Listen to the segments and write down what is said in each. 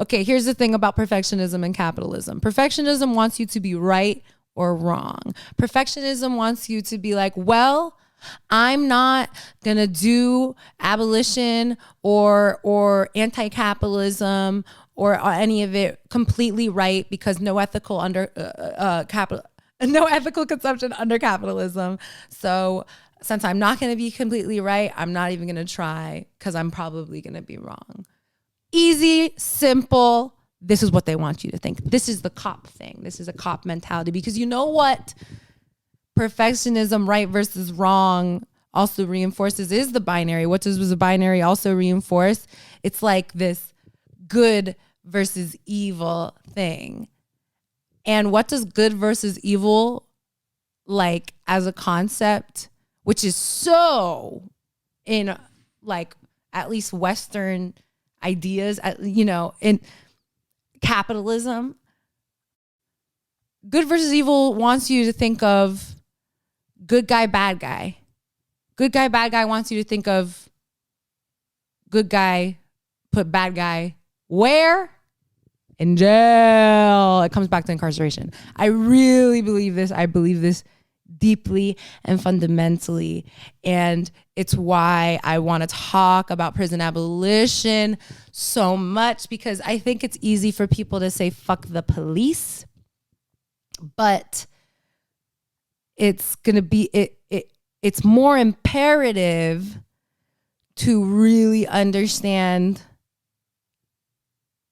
Okay, here's the thing about perfectionism and capitalism. Perfectionism wants you to be right or wrong. Perfectionism wants you to be like, well, I'm not gonna do abolition or anti-capitalism or any of it completely right because no ethical consumption under capitalism. So since I'm not gonna be completely right, I'm not even gonna try because I'm probably gonna be wrong. Easy, simple. This is what they want you to think. This is the cop thing. This is a cop mentality because you know what? Perfectionism, right versus wrong, also reinforces is the binary. What does the binary also reinforce? It's like this good versus evil thing. And what does good versus evil, like as a concept, which is so in like at least Western ideas, in capitalism, good versus evil wants you to think of good guy, bad guy. Good guy, bad guy wants you to think of good guy, put bad guy where? In jail. It comes back to incarceration. I really believe this. I believe this deeply and fundamentally. And it's why I want to talk about prison abolition so much, because I think it's easy for people to say, fuck the police. But it's going to be, it's more imperative to really understand.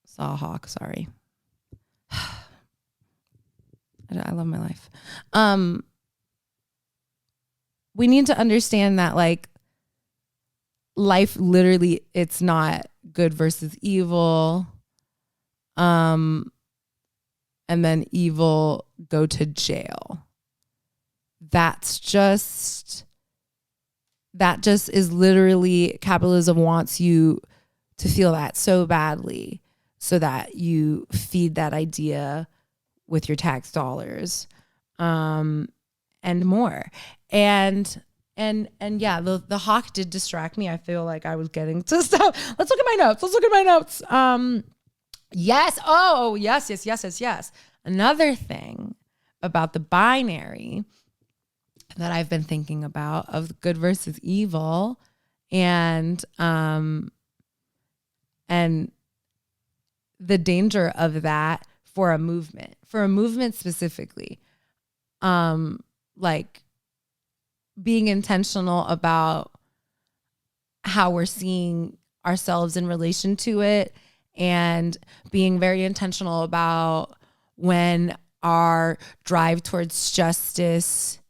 Saw a hawk, sorry. I love my life. We need to understand that like life literally, it's not good versus evil. And then evil go to jail. That just is literally, capitalism wants you to feel that so badly so that you feed that idea with your tax dollars, and more. And yeah, the hawk did distract me. I feel like I was getting to stuff. Let's look at my notes. Yes. Oh, yes. Another thing about the binary that I've been thinking about of good versus evil, and the danger of that for a movement specifically, like being intentional about how we're seeing ourselves in relation to it, and being very intentional about when our drive towards justice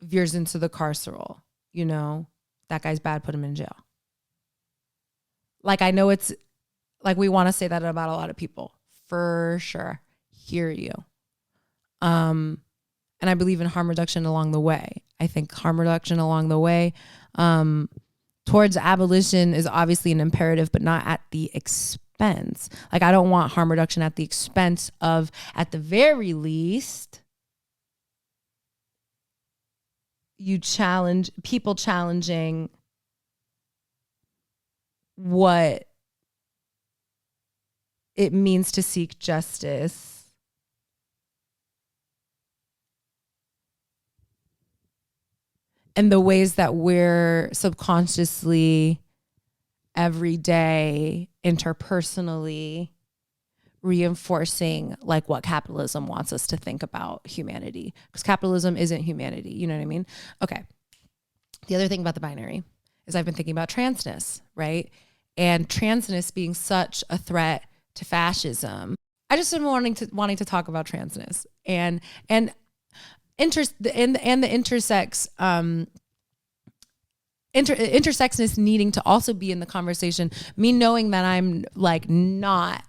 veers into the carceral. That guy's bad, put him in jail. Like, I know it's like we want to say that about a lot of people, for sure. Hear you. And I believe in harm reduction along the way. I think harm reduction along the way towards abolition is obviously an imperative, but not at the expense. Like, I don't want harm reduction at the expense of, at the very least, people challenging what it means to seek justice and the ways that we're subconsciously every day interpersonally reinforcing like what capitalism wants us to think about humanity, because capitalism isn't humanity. You know what I mean? Okay. The other thing about the binary is I've been thinking about transness, right? And transness being such a threat to fascism. I just been wanting to talk about transness and the intersex intersexness needing to also be in the conversation. Me knowing that I'm like not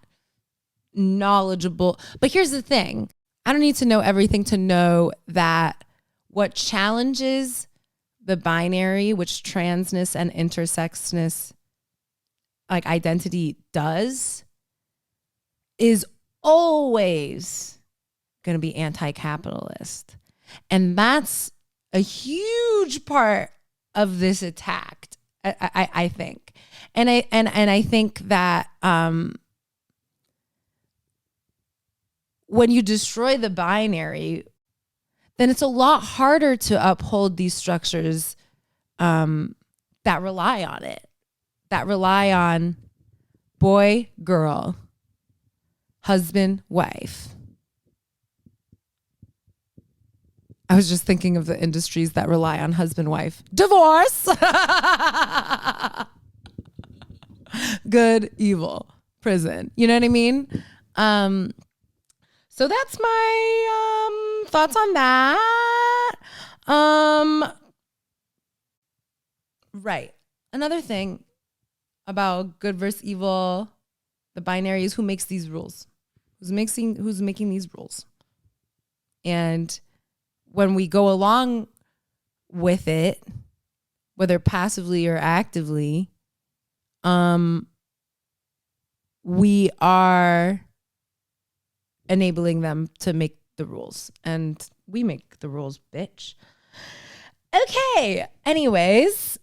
knowledgeable, but here's the thing: I don't need to know everything to know that what challenges the binary, which transness and intersexness like identity does, is always going to be anti-capitalist. And that's a huge part of this attack, I think. And I think that when you destroy the binary, then it's a lot harder to uphold these structures that rely on it, that rely on boy, girl, husband, wife. I was just thinking of the industries that rely on husband, wife. Divorce. Good, evil, prison. You know what I mean? So that's my thoughts on that. Right. Another thing about good versus evil, the binary, is who makes these rules. Who's making these rules? And when we go along with it, whether passively or actively, we are enabling them to make the rules, and we make the rules, bitch. Okay. Anyways,